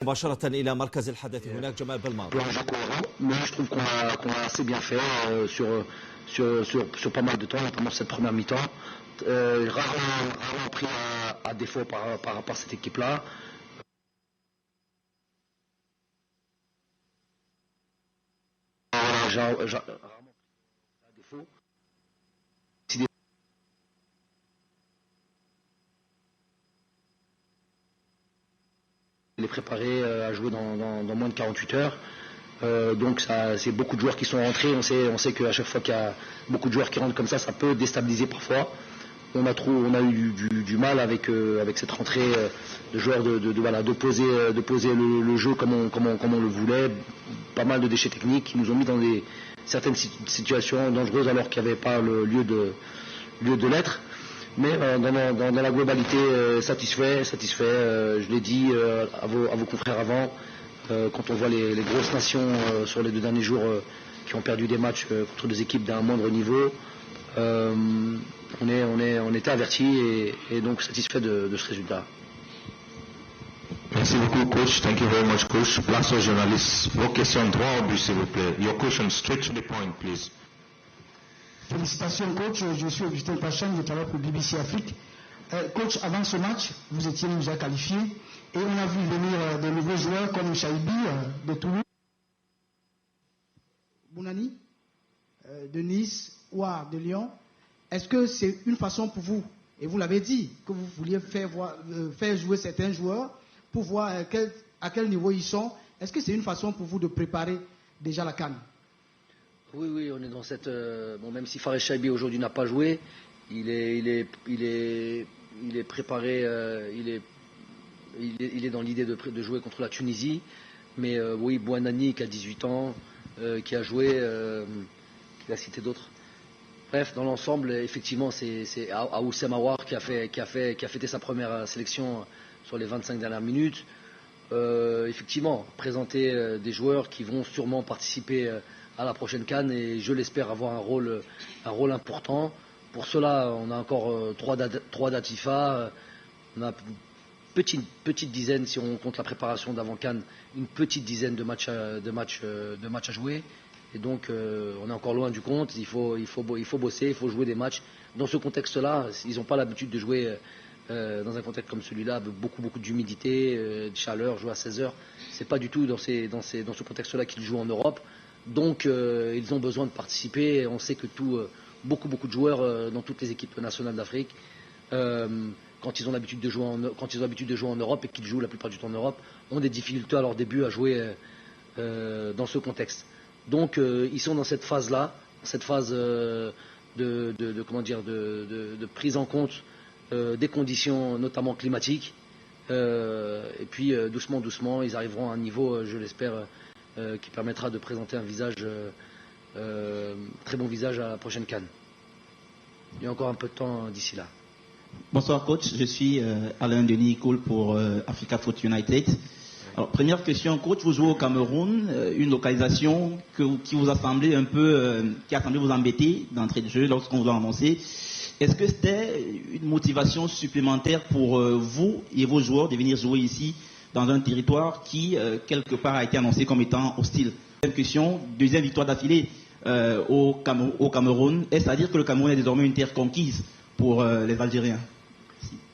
مباشرة إلى مركز الحدث هناك جمال بالماضي. Mais je trouve qu'on a assez bien fait sur pas mal de temps, notamment cette première mi-temps. Rarement pris à défaut par rapport à cette équipe-là. Rarement pris à défaut. Il est préparé à jouer dans moins de 48 heures. Donc c'est beaucoup de joueurs qui sont rentrés. On sait qu'à chaque fois qu'il y a beaucoup de joueurs qui rentrent comme ça peut déstabiliser parfois. On a eu du mal avec cette rentrée de joueurs de poser le jeu comme on le voulait. Pas mal de déchets techniques qui nous ont mis dans certaines situations dangereuses alors qu'il n'y avait pas le lieu de l'être. Mais dans la globalité, satisfait. Je l'ai dit à vos confrères avant, quand on voit les grosses nations sur les 2 derniers jours qui ont perdu des matchs contre des équipes d'un moindre niveau, on était avertis et donc satisfait de ce résultat. Merci beaucoup, coach. Thank you very much, coach. Place aux journalistes. Vos questions droit au but, s'il vous plaît. Your question straight to the point, please. Félicitations, coach. Je suis Augustin Pachan, je travaille pour BBC Afrique. Coach, avant ce match, vous étiez déjà qualifié et on a vu venir de nouveaux joueurs comme Chaibi de Toulouse, Bounani de Nice, Ouar de Lyon. Est-ce que c'est une façon pour vous, et vous l'avez dit, que vous vouliez faire jouer certains joueurs pour voir à quel niveau ils sont? Est-ce que c'est une façon pour vous de préparer déjà la CAN? Oui, on est dans cette. Même si Fares Chaibi aujourd'hui n'a pas joué, il est préparé, il est dans l'idée de jouer contre la Tunisie. Mais oui, Bounani qui a 18 ans, qui a joué, qui a cité d'autres. Bref, dans l'ensemble, effectivement, c'est Oussem Aouar qui a fêté sa première sélection sur les 25 dernières minutes. Effectivement, présenter des joueurs qui vont sûrement participer à la prochaine CAN et je l'espère avoir un rôle important. Pour cela, on a encore 3 dates FIFA. On a une petite dizaine, si on compte la préparation d'avant CAN, une petite dizaine de matchs à jouer. Et donc, on est encore loin du compte. Il faut bosser, il faut jouer des matchs. Dans ce contexte-là, ils n'ont pas l'habitude de jouer dans un contexte comme celui-là, avec beaucoup d'humidité, de chaleur, jouer à 16 heures. C'est pas du tout dans ce contexte-là qu'ils jouent en Europe. Donc, ils ont besoin de participer. On sait que beaucoup de joueurs dans toutes les équipes nationales d'Afrique, quand ils ont l'habitude de jouer en Europe et qu'ils jouent la plupart du temps en Europe, ont des difficultés à leur début à jouer dans ce contexte. Donc, ils sont dans cette phase-là, cette phase de prise en compte des conditions, notamment climatiques. Et puis, doucement, ils arriveront à un niveau, je l'espère, qui permettra de présenter un très bon visage à la prochaine CAN. Il y a encore un peu de temps d'ici là. Bonsoir coach, je suis Alain Denis Koul pour Africa Foot United. Alors, première question, coach, vous jouez au Cameroun, une localisation qui vous a semblé qui a semblé vous embêter d'entrée de jeu lorsqu'on vous a annoncé. Est-ce que c'était une motivation supplémentaire pour vous et vos joueurs de venir jouer ici dans un territoire qui, quelque part, a été annoncé comme étant hostile? Deuxième question, deuxième victoire d'affilée au Cameroun. Est-ce à dire que le Cameroun est désormais une terre conquise pour les Algériens?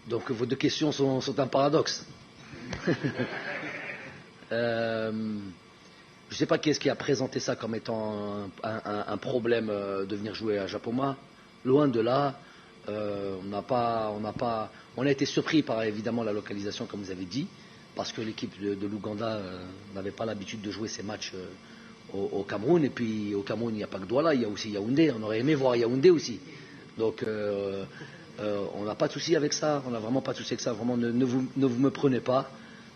Donc vos 2 questions sont un paradoxe. Je ne sais pas qui est-ce qui a présenté ça comme étant un problème de venir jouer à Japoma. Loin de là, on a été surpris par évidemment la localisation, comme vous avez dit, parce que l'équipe de l'Ouganda n'avait pas l'habitude de jouer ses matchs au Cameroun. Et puis au Cameroun, il n'y a pas que Douala, il y a aussi Yaoundé. On aurait aimé voir Yaoundé aussi. Donc on n'a pas de souci avec ça. On n'a vraiment pas de souci avec ça. Vraiment, ne vous me prenez pas.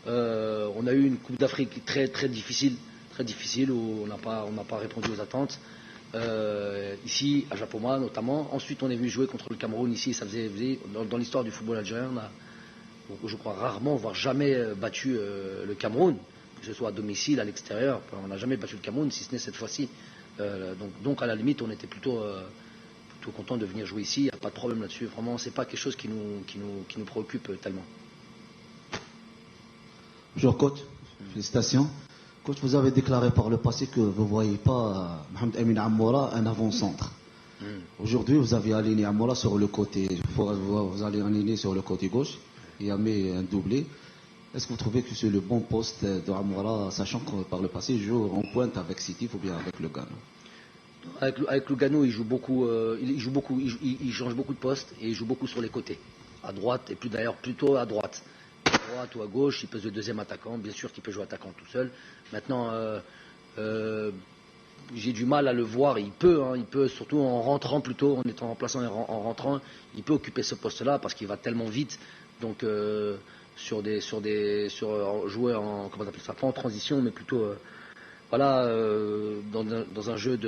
On a eu une Coupe d'Afrique très difficile où on n'a pas répondu aux attentes. Ici à Japoma notamment. Ensuite, on est venu jouer contre le Cameroun ici. Ça faisait dans l'histoire du football algérien, on a, je crois rarement, voire jamais battu le Cameroun, que ce soit à domicile, à l'extérieur. On n'a jamais battu le Cameroun, si ce n'est cette fois-ci. Donc à la limite, on était plutôt content de venir jouer ici. Il n'y a pas de problème là-dessus. Vraiment, c'est pas quelque chose qui nous préoccupe tellement. Bonjour coach. Félicitations. Coach, vous avez déclaré par le passé que vous ne voyez pas Mohamed Amin Amoura un avant-centre. Aujourd'hui, vous avez aligné Amoura sur le côté. Vous allez aligner sur le côté gauche. Il a mis un doublé. Est-ce que vous trouvez que c'est le bon poste de Amoura, sachant que par le passé, il joue en pointe avec Sétif ou bien avec Lugano? Avec Lugano, il joue beaucoup, il change beaucoup de postes et il joue beaucoup sur les côtés. À droite, et plus d'ailleurs plutôt à droite. À droite ou à gauche, il peut jouer deuxième attaquant. Bien sûr qu'il peut jouer attaquant tout seul. Maintenant, j'ai du mal à le voir. Il peut surtout en rentrant plutôt, en étant remplaçant et en rentrant, il peut occuper ce poste-là parce qu'il va tellement vite. Donc jouer en, comment on appelle ça, pas en transition, mais plutôt dans un jeu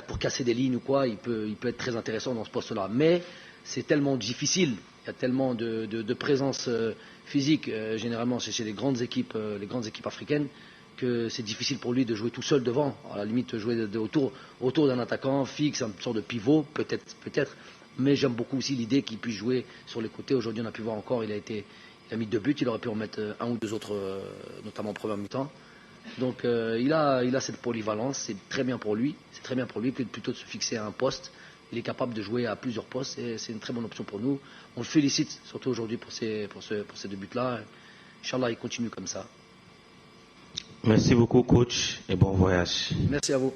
pour casser des lignes ou quoi, il peut être très intéressant dans ce poste-là. Mais c'est tellement difficile, il y a tellement de présence physique, généralement chez les grandes équipes africaines, que c'est difficile pour lui de jouer tout seul devant. À la limite, jouer autour d'un attaquant fixe, une sorte de pivot, peut-être. Mais j'aime beaucoup aussi l'idée qu'il puisse jouer sur les côtés. Aujourd'hui, on a pu voir encore, il a mis 2 buts, il aurait pu en mettre 1 ou 2 autres, notamment en première mi-temps. Donc il a cette polyvalence, c'est très bien pour lui. C'est très bien pour lui plutôt de se fixer à un poste. Il est capable de jouer à plusieurs postes et c'est une très bonne option pour nous. On le félicite surtout aujourd'hui pour ces 2 buts-là. Inch'Allah, il continue comme ça. Merci beaucoup, coach, et bon voyage. Merci à vous.